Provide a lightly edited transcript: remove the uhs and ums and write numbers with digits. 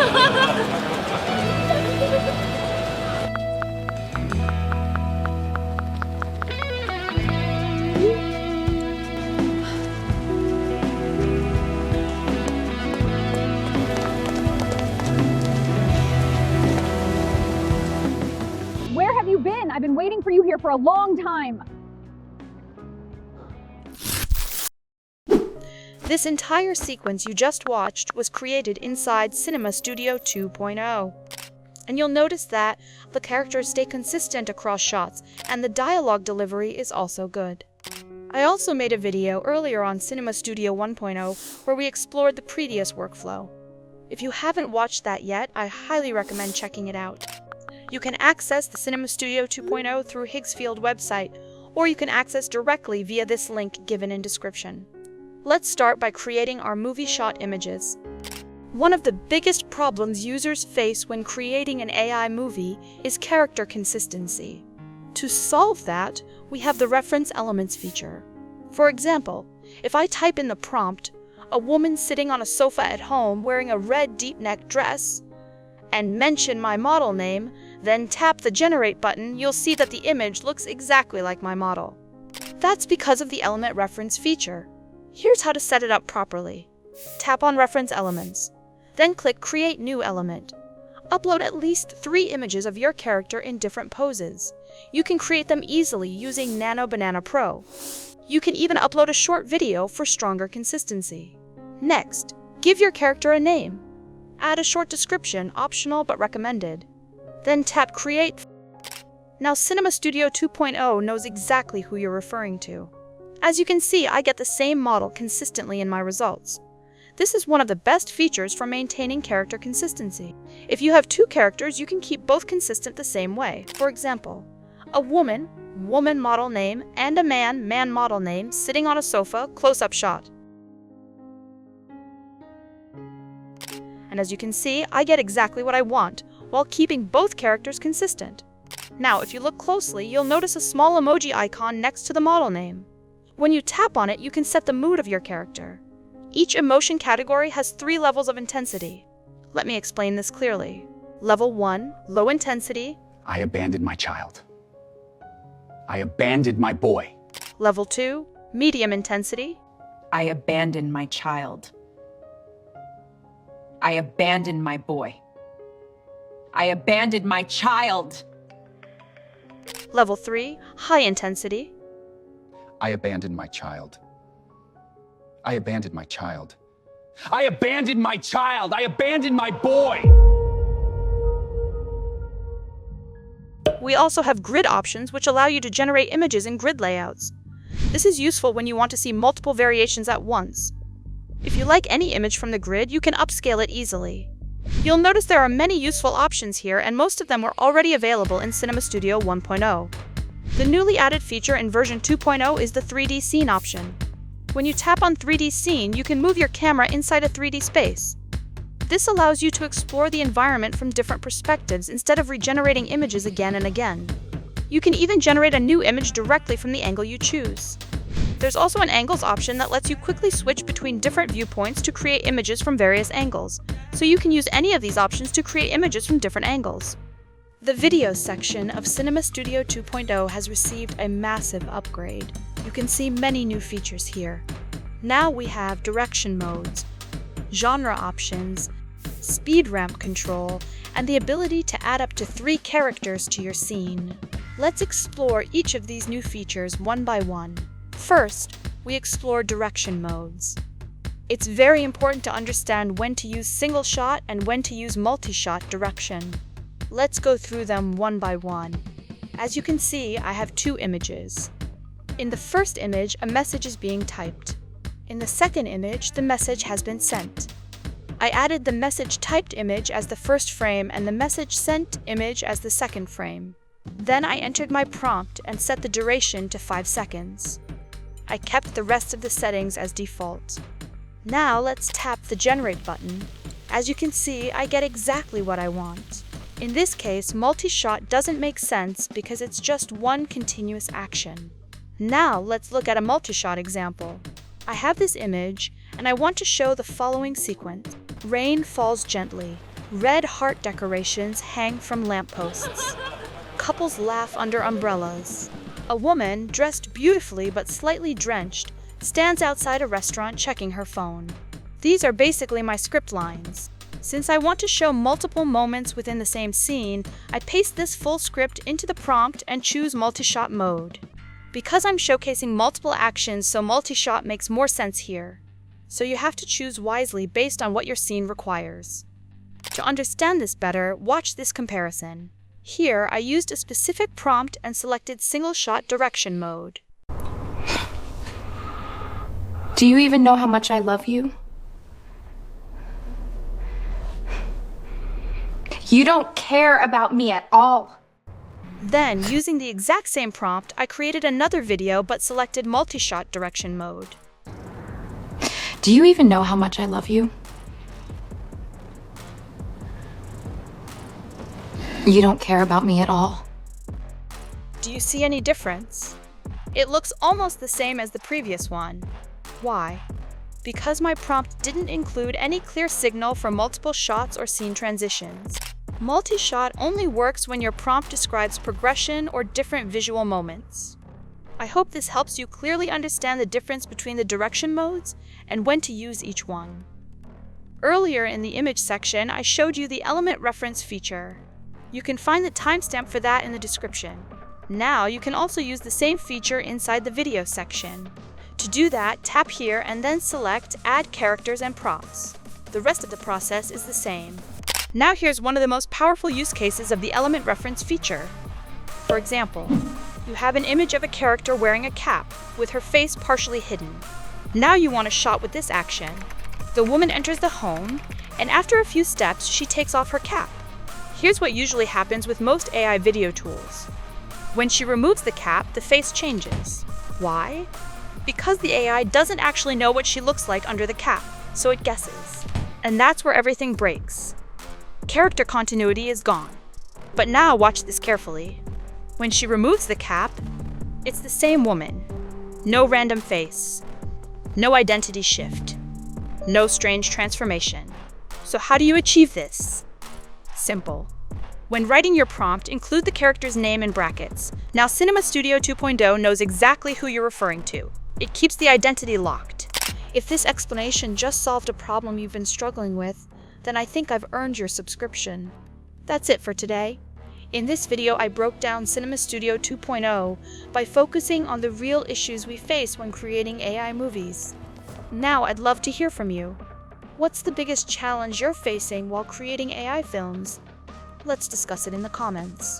Where have you been? I've been waiting for you here for a long time. This entire sequence you just watched was created inside Cinema Studio 2.0. And you'll notice that the characters stay consistent across shots, and the dialogue delivery is also good. I also made a video earlier on Cinema Studio 1.0 where we explored the previous workflow. If you haven't watched that yet, I highly recommend checking it out. You can access the Cinema Studio 2.0 through Higgsfield website, or you can access directly via this link given in description. Let's start by creating our movie shot images. One of the biggest problems users face when creating an AI movie is character consistency. To solve that, we have the reference elements feature. For example, if I type in the prompt, "a woman sitting on a sofa at home wearing a red deep-necked dress," and mention my model name, then tap the generate button, you'll see that the image looks exactly like my model. That's because of the element reference feature. Here's how to set it up properly. Tap on Reference Elements. Then click Create New Element. Upload at least 3 images of your character in different poses. You can create them easily using Nano Banana Pro. You can even upload a short video for stronger consistency. Next, give your character a name. Add a short description, optional but recommended. Then tap Create. Now Cinema Studio 2.0 knows exactly who you're referring to. As you can see, I get the same model consistently in my results. This is one of the best features for maintaining character consistency. If you have 2 characters, you can keep both consistent the same way. For example, a woman model name, and a man model name sitting on a sofa, close-up shot. And as you can see, I get exactly what I want, while keeping both characters consistent. Now, if you look closely, you'll notice a small emoji icon next to the model name. When you tap on it, you can set the mood of your character. Each emotion category has 3 levels of intensity. Let me explain this clearly. Level 1, low intensity. I abandoned my child. I abandoned my boy. Level 2, medium intensity. I abandoned my child. I abandoned my boy. I abandoned my child. Level 3, high intensity. I abandoned my child. I abandoned my child. I abandoned my child. I abandoned my boy. We also have grid options, which allow you to generate images in grid layouts. This is useful when you want to see multiple variations at once. If you like any image from the grid, you can upscale it easily. You'll notice there are many useful options here, and most of them were already available in Cinema Studio 1.0. The newly added feature in version 2.0 is the 3D Scene option. When you tap on 3D Scene, you can move your camera inside a 3D space. This allows you to explore the environment from different perspectives instead of regenerating images again and again. You can even generate a new image directly from the angle you choose. There's also an Angles option that lets you quickly switch between different viewpoints to create images from various angles, so you can use any of these options to create images from different angles. The video section of Cinema Studio 2.0 has received a massive upgrade. You can see many new features here. Now we have direction modes, genre options, speed ramp control, and the ability to add up to 3 characters to your scene. Let's explore each of these new features one by one. First, we explore direction modes. It's very important to understand when to use single shot and when to use multi-shot direction. Let's go through them one by one. As you can see, I have 2 images. In the first image, a message is being typed. In the second image, the message has been sent. I added the message typed image as the first frame and the message sent image as the second frame. Then I entered my prompt and set the duration to 5 seconds. I kept the rest of the settings as default. Now let's tap the Generate button. As you can see, I get exactly what I want. In this case, multi-shot doesn't make sense because it's just one continuous action. Now let's look at a multi-shot example. I have this image, and I want to show the following sequence. Rain falls gently. Red heart decorations hang from lampposts. Couples laugh under umbrellas. A woman, dressed beautifully but slightly drenched, stands outside a restaurant checking her phone. These are basically my script lines. Since I want to show multiple moments within the same scene, I paste this full script into the prompt and choose multi-shot mode. Because I'm showcasing multiple actions, so multi-shot makes more sense here. So you have to choose wisely based on what your scene requires. To understand this better, watch this comparison. Here, I used a specific prompt and selected single-shot direction mode. Do you even know how much I love you? You don't care about me at all. Then, using the exact same prompt, I created another video but selected multi-shot direction mode. Do you even know how much I love you? You don't care about me at all. Do you see any difference? It looks almost the same as the previous one. Why? Because my prompt didn't include any clear signal for multiple shots or scene transitions. Multi-shot only works when your prompt describes progression or different visual moments. I hope this helps you clearly understand the difference between the direction modes and when to use each one. Earlier in the image section, I showed you the element reference feature. You can find the timestamp for that in the description. Now you can also use the same feature inside the video section. To do that, tap here and then select Add Characters and Props. The rest of the process is the same. Now here's one of the most powerful use cases of the element reference feature. For example, you have an image of a character wearing a cap, with her face partially hidden. Now you want a shot with this action. The woman enters the home, and after a few steps, she takes off her cap. Here's what usually happens with most AI video tools. When she removes the cap, the face changes. Why? Because the AI doesn't actually know what she looks like under the cap, so it guesses. And that's where everything breaks. Character continuity is gone. But now watch this carefully. When she removes the cap, it's the same woman. No random face. No identity shift. No strange transformation. So how do you achieve this? Simple. When writing your prompt, include the character's name in brackets. Now Cinema Studio 2.0 knows exactly who you're referring to. It keeps the identity locked. If this explanation just solved a problem you've been struggling with, then I think I've earned your subscription. That's it for today. In this video, I broke down Cinema Studio 2.0 by focusing on the real issues we face when creating AI movies. Now I'd love to hear from you. What's the biggest challenge you're facing while creating AI films? Let's discuss it in the comments.